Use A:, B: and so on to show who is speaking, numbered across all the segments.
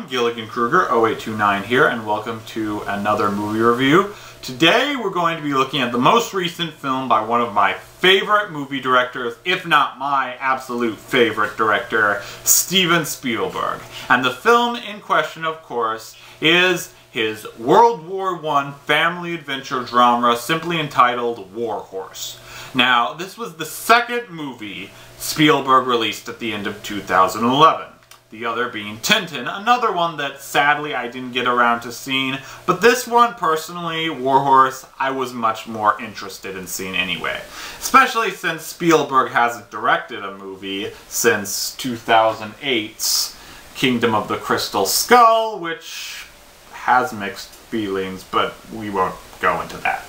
A: everyone, Gilligan Kruger 0829 here, and welcome to another movie review. Today we're going to be looking at the most recent film by one of my favorite movie directors, if not my absolute favorite director, Steven Spielberg. And the film in question, of course, is his World War I family adventure drama simply entitled War Horse. Now, this was the second movie Spielberg released at the end of 2011. The other being Tintin, another one that sadly I didn't get around to seeing, but this one personally, War Horse, I was much more interested in seeing anyway. Especially since Spielberg hasn't directed a movie since 2008's Kingdom of the Crystal Skull, which has mixed feelings, but we won't go into that.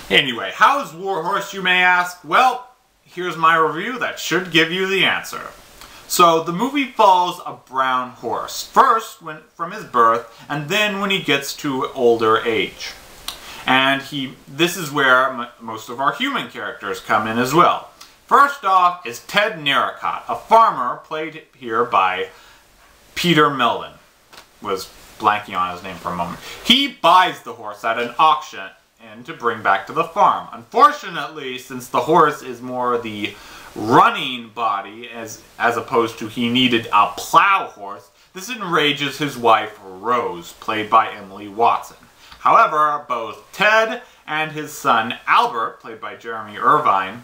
A: Anyway, how is War Horse, you may ask? Well, here's my review that should give you the answer. So, the movie follows a brown horse, first from his birth, and then when he gets to older age. And this is where most of our human characters come in as well. First off is Ted Narracott, a farmer played here by Peter Mellon. Was blanking on his name for a moment. He buys the horse at an auction and to bring back to the farm. Unfortunately, since the horse is more the running body as opposed to he needed a plow horse, this enrages his wife Rose, played by Emily Watson. However, both Ted and his son Albert, played by Jeremy Irvine,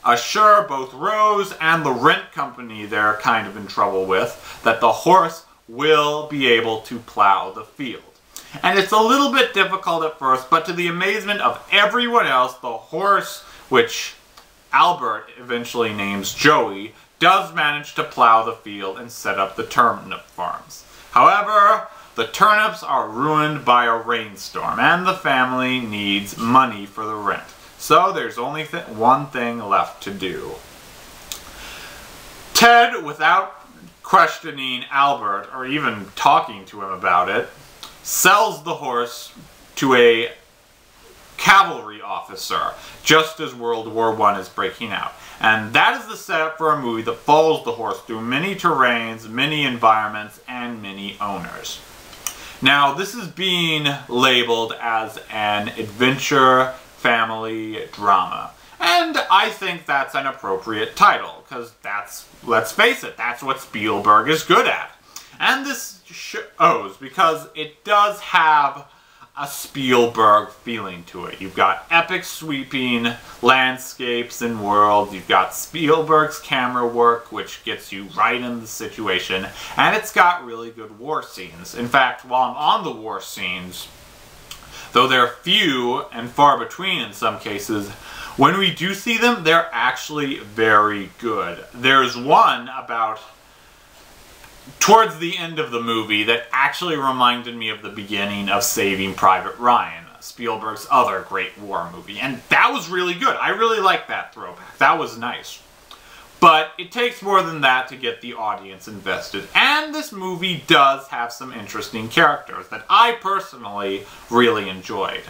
A: assure both Rose and the rent company they're kind of in trouble with that the horse will be able to plow the field. And it's a little bit difficult at first, but to the amazement of everyone else, the horse, which Albert eventually names Joey, does manage to plow the field and set up the turnip farms. However, the turnips are ruined by a rainstorm, and the family needs money for the rent. So there's only one thing left to do. Ted, without questioning Albert, or even talking to him about it, sells the horse to a cavalry officer, just as World War I is breaking out. And that is the setup for a movie that follows the horse through many terrains, many environments, and many owners. Now, this is being labeled as an adventure family drama. And I think that's an appropriate title, because let's face it, that's what Spielberg is good at. And this shows, because it does have a Spielberg feeling to it. You've got epic sweeping landscapes and worlds, you've got Spielberg's camera work, which gets you right in the situation, and it's got really good war scenes. In fact, while I'm on the war scenes, though they're few and far between in some cases, when we do see them, they're actually very good. There's one about towards the end of the movie that actually reminded me of the beginning of Saving Private Ryan, Spielberg's other great war movie. And that was really good. I really liked that throwback. That was nice. But it takes more than that to get the audience invested. And this movie does have some interesting characters that I personally really enjoyed.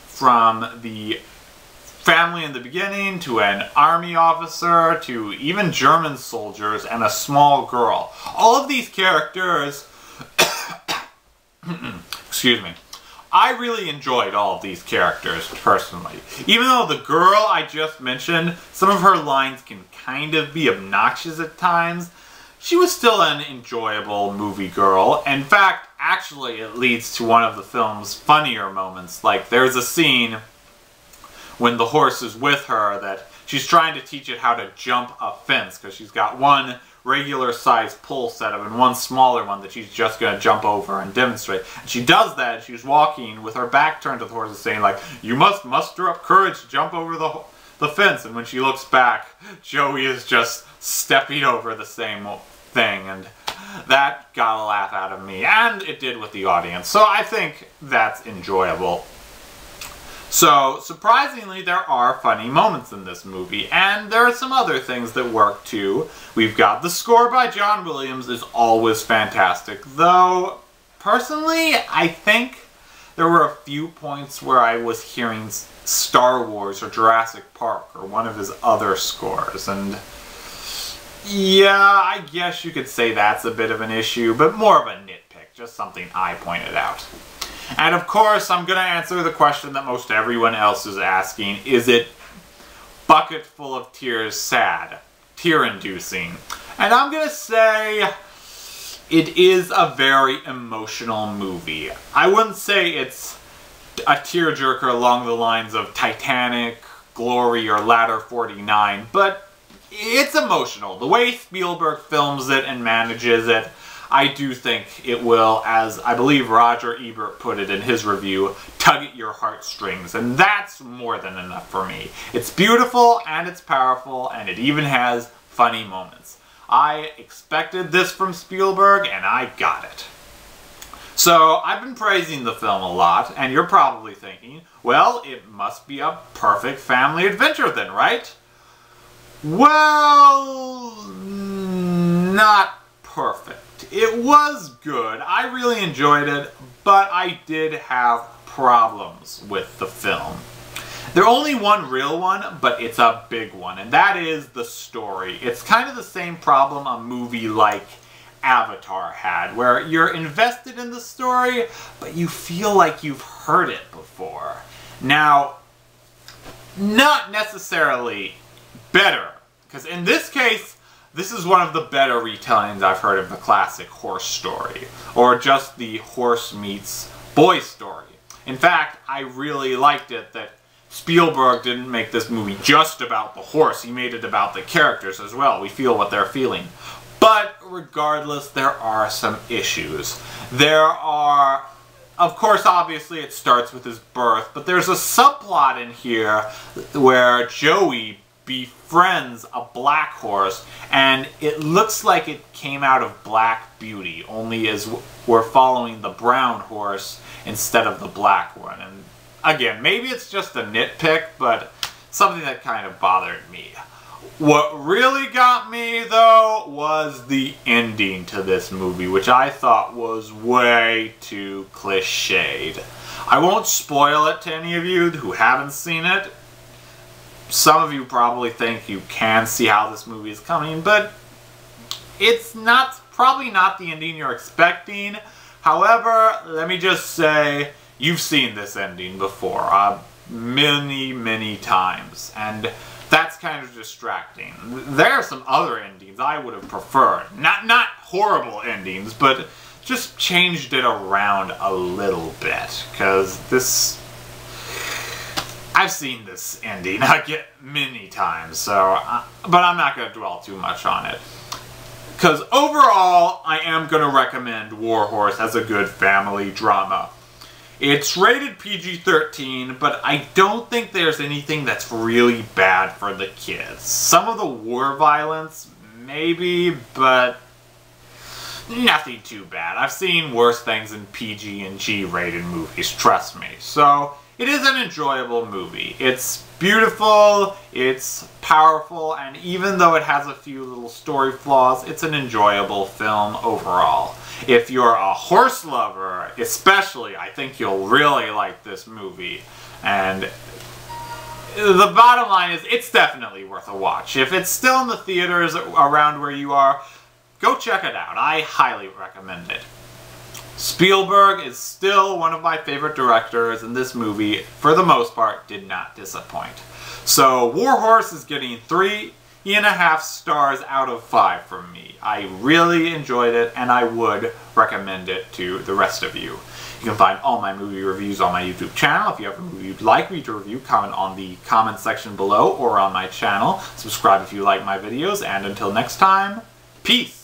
A: From the family in the beginning, to an army officer, to even German soldiers, and a small girl. All of these characters, excuse me, I really enjoyed all of these characters, personally. Even though the girl I just mentioned, some of her lines can kind of be obnoxious at times, she was still an enjoyable movie girl. In fact, actually, it leads to one of the film's funnier moments. Like, there's a scene when the horse is with her that she's trying to teach it how to jump a fence, because she's got one regular sized pole setup and one smaller one that she's just going to jump over and demonstrate. And she does that, and she's walking with her back turned to the horse and saying, like, you must muster up courage to jump over the fence. And when she looks back, Joey is just stepping over the same thing, and that got a laugh out of me, and it did with the audience. So I think that's enjoyable. So, surprisingly, there are funny moments in this movie, and there are some other things that work too. We've got the score by John Williams is always fantastic, though, personally, I think there were a few points where I was hearing Star Wars or Jurassic Park or one of his other scores, and yeah, I guess you could say that's a bit of an issue, but more of a nitpick. just something I pointed out. And of course, I'm going to answer the question that most everyone else is asking. Is it bucket full of tears sad? Tear-inducing? And I'm going to say it is a very emotional movie. I wouldn't say it's a tearjerker along the lines of Titanic, Glory, or Ladder 49, but it's emotional. The way Spielberg films it and manages it, I do think it will, as I believe Roger Ebert put it in his review, tug at your heartstrings, and that's more than enough for me. It's beautiful, and it's powerful, and it even has funny moments. I expected this from Spielberg, and I got it. So, I've been praising the film a lot, and you're probably thinking, well, it must be a perfect family adventure then, right? Well, not perfect. It was good. I really enjoyed it, but I did have problems with the film. There's only one real one, but it's a big one, and that is the story. It's kind of the same problem a movie like Avatar had, where you're invested in the story, but you feel like you've heard it before. Now, not necessarily better, because in this case, this is one of the better retellings I've heard of the classic horse story, or just the horse meets boy story. In fact, I really liked it that Spielberg didn't make this movie just about the horse, he made it about the characters as well. We feel what they're feeling. But regardless, there are some issues. There are, of course, obviously it starts with his birth, but there's a subplot in here where Joey befriends a black horse, and it looks like it came out of Black Beauty, only as we're following the brown horse instead of the black one. And again, maybe it's just a nitpick, but something that kind of bothered me. What really got me, though, was the ending to this movie, which I thought was way too cliched. I won't spoil it to any of you who haven't seen it. Some of you probably think you can see how this movie is coming, but it's probably not the ending you're expecting. However, let me just say, you've seen this ending before, many times, and that's kind of distracting. There are some other endings I would have preferred. Not horrible endings, but just changed it around a little bit, because this... I've seen this ending many times, so, but I'm not going to dwell too much on it. Because overall, I am going to recommend War Horse as a good family drama. It's rated PG-13, but I don't think there's anything that's really bad for the kids. Some of the war violence, maybe, but nothing too bad. I've seen worse things in PG and G-rated movies, trust me. So, it is an enjoyable movie. It's beautiful, it's powerful, and even though it has a few little story flaws, it's an enjoyable film overall. If you're a horse lover, especially, I think you'll really like this movie. And the bottom line is, it's definitely worth a watch. If it's still in the theaters around where you are, go check it out. I highly recommend it. Spielberg is still one of my favorite directors, and this movie, for the most part, did not disappoint. So, War Horse is getting 3.5 stars out of 5 from me. I really enjoyed it, and I would recommend it to the rest of you. You can find all my movie reviews on my YouTube channel. If you have a movie you'd like me to review, comment on the comment section below or on my channel. Subscribe if you like my videos, and until next time, peace!